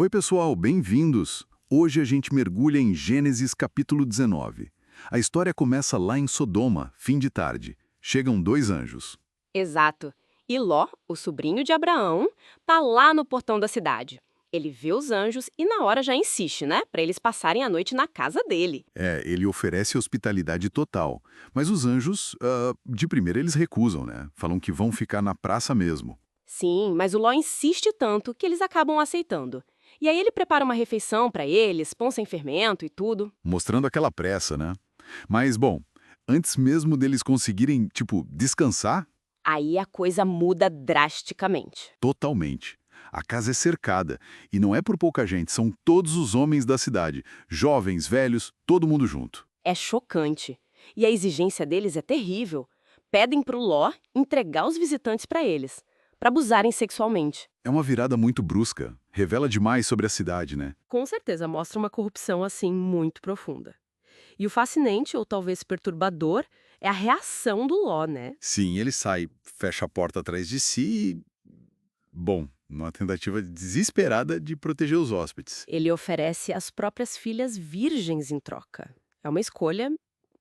Oi, pessoal, bem-vindos! Hoje a gente mergulha em Gênesis capítulo 19. A história começa lá em Sodoma, fim de tarde. Chegam dois anjos. Exato. E Ló, o sobrinho de Abraão, tá lá no portão da cidade. Ele vê os anjos e na hora já insiste, né, para eles passarem a noite na casa dele. Ele oferece hospitalidade total. Mas os anjos, de primeira, eles recusam, né? Falam que vão ficar na praça mesmo. Sim, mas o Ló insiste tanto que eles acabam aceitando. E aí ele prepara uma refeição para eles, pão sem fermento e tudo. Mostrando aquela pressa, né? Mas, bom, antes mesmo deles conseguirem, descansar, Aí a coisa muda drasticamente. totalmente. A casa é cercada, e não é por pouca gente, são todos os homens da cidade, jovens, velhos, todo mundo junto. É chocante. E a exigência deles é terrível. Pedem pro Ló entregar os visitantes para eles, para abusarem sexualmente. É uma virada muito brusca, revela demais sobre a cidade, né? Com certeza mostra uma corrupção assim muito profunda. E o fascinante, ou talvez perturbador, é a reação do Ló, né? Sim, ele sai, fecha a porta atrás de si e... Bom, numa tentativa desesperada de proteger os hóspedes. Ele oferece as próprias filhas virgens em troca. É uma escolha,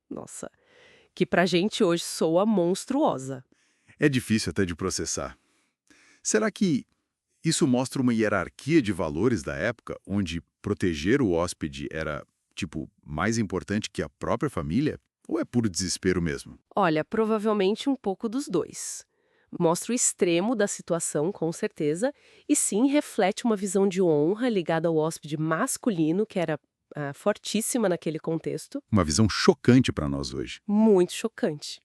nossa, que pra gente hoje soa monstruosa. É difícil até de processar. Será que isso mostra uma hierarquia de valores da época, onde proteger o hóspede era, mais importante que a própria família? Ou é puro desespero mesmo? Olha, provavelmente um pouco dos dois. Mostra o extremo da situação, com certeza, e sim reflete uma visão de honra ligada ao hóspede masculino, que era fortíssima naquele contexto. Uma visão chocante para nós hoje. Muito chocante.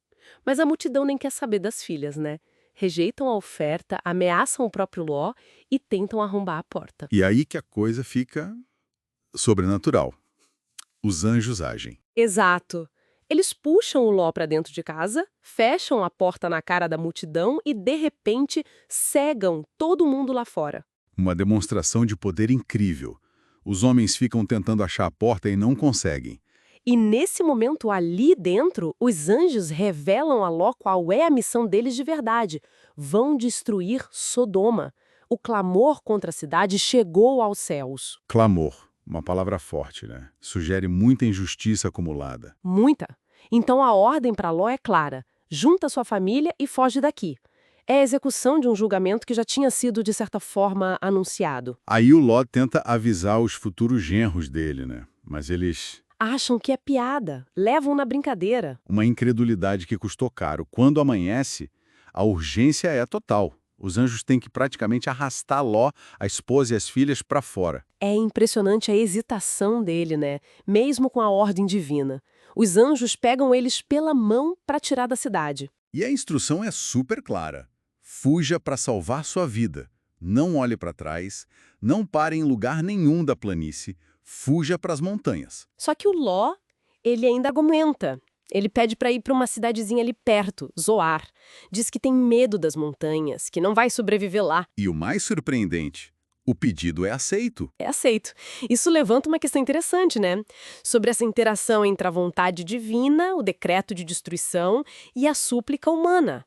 Mas a multidão nem quer saber das filhas, né? Rejeitam a oferta, ameaçam o próprio Ló e tentam arrombar a porta. E aí que a coisa fica sobrenatural. Os anjos agem. Exato. Eles puxam o Ló para dentro de casa, fecham a porta na cara da multidão e, de repente, cegam todo mundo lá fora. Uma demonstração de poder incrível. Os homens ficam tentando achar a porta e não conseguem. E nesse momento, ali dentro, os anjos revelam a Ló qual é a missão deles de verdade. Vão destruir Sodoma. O clamor contra a cidade chegou aos céus. Clamor. Uma palavra forte, né? Sugere muita injustiça acumulada. Muita. Então a ordem para Ló é clara: junta sua família e foge daqui. É a execução de um julgamento que já tinha sido, de certa forma, anunciado. Aí o Ló tenta avisar os futuros genros dele, né? Mas eles... Acham que é piada, levam na brincadeira. Uma incredulidade que custou caro. Quando amanhece, a urgência é total. Os anjos têm que praticamente arrastar Ló, a esposa e as filhas para fora. É impressionante a hesitação dele, né? Mesmo com a ordem divina. Os anjos pegam eles pela mão para tirar da cidade. E a instrução é super clara. Fuja para salvar sua vida. Não olhe para trás, não pare em lugar nenhum da planície, fuja para as montanhas. Só que o Ló, ele ainda argumenta. Ele pede para ir para uma cidadezinha ali perto, Zoar. Diz que tem medo das montanhas, que não vai sobreviver lá. E o mais surpreendente, o pedido é aceito. É aceito. Isso levanta uma questão interessante, né? Sobre essa interação entre a vontade divina, o decreto de destruição e a súplica humana.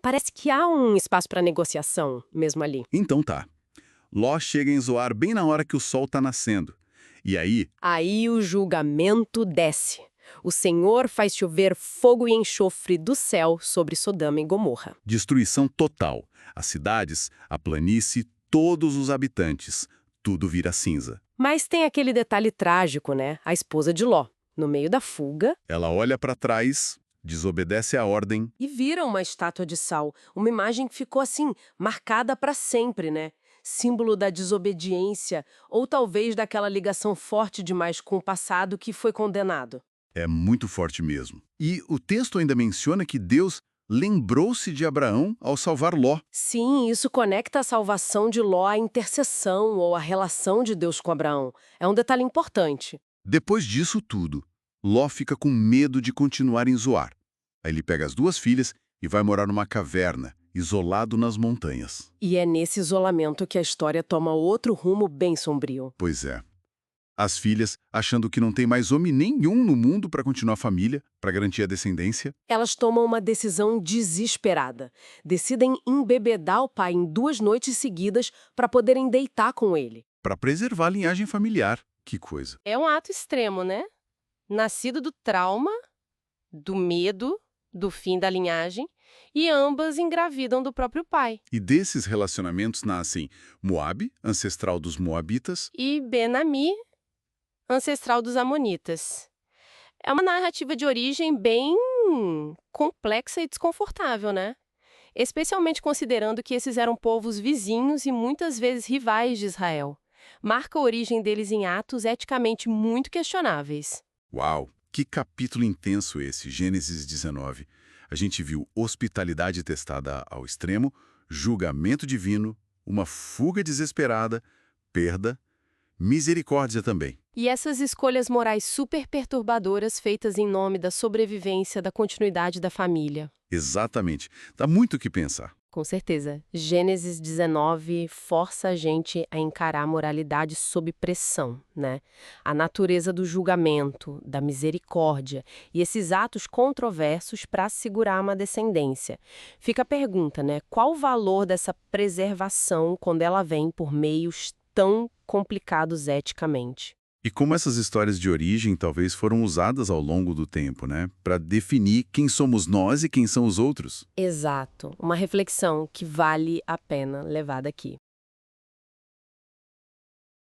Parece que há um espaço para negociação mesmo ali. Então tá. Ló chega em Zoar bem na hora que o sol está nascendo. E aí, Aí o julgamento desce. O Senhor faz chover fogo e enxofre do céu sobre Sodoma e Gomorra. destruição total. As cidades, a planície, todos os habitantes. Tudo vira cinza. Mas tem aquele detalhe trágico, né? A esposa de Ló, no meio da fuga, Ela olha para trás, desobedece à ordem. e vira uma estátua de sal. Uma imagem que ficou assim, marcada para sempre, né? Símbolo da desobediência, ou talvez daquela ligação forte demais com o passado que foi condenado. É muito forte mesmo. E o texto ainda menciona que Deus lembrou-se de Abraão ao salvar Ló. Sim, isso conecta a salvação de Ló à intercessão ou à relação de Deus com Abraão. É um detalhe importante. Depois disso tudo, Ló fica com medo de continuar em Zoar. Aí ele pega as duas filhas e vai morar numa caverna, isolado nas montanhas. E é nesse isolamento que a história toma outro rumo bem sombrio. Pois é. As filhas, achando que não tem mais homem nenhum no mundo para continuar a família, para garantir a descendência, Elas tomam uma decisão desesperada. Decidem embebedar o pai em 2 noites seguidas para poderem deitar com ele. para preservar a linhagem familiar. Que coisa. É um ato extremo, né? Nascido do trauma, do medo, do fim da linhagem, e ambas engravidam do próprio pai. E desses relacionamentos nascem Moabe, ancestral dos Moabitas, E Ben-Ami, ancestral dos Amonitas. É uma narrativa de origem bem complexa e desconfortável, né? Especialmente considerando que esses eram povos vizinhos e muitas vezes rivais de Israel. Marca a origem deles em atos eticamente muito questionáveis. Uau, que capítulo intenso esse, Gênesis 19. A gente viu hospitalidade testada ao extremo, julgamento divino, uma fuga desesperada, perda, misericórdia também. E essas escolhas morais super perturbadoras feitas em nome da sobrevivência, da continuidade da família. Exatamente. Dá muito o que pensar. Com certeza. Gênesis 19 força a gente a encarar a moralidade sob pressão, né? A natureza do julgamento, da misericórdia e esses atos controversos para assegurar uma descendência. Fica a pergunta, né? Qual o valor dessa preservação quando ela vem por meios tão complicados eticamente? E como essas histórias de origem talvez foram usadas ao longo do tempo, né? Para definir quem somos nós e quem são os outros. Exato. Uma reflexão que vale a pena levar daqui.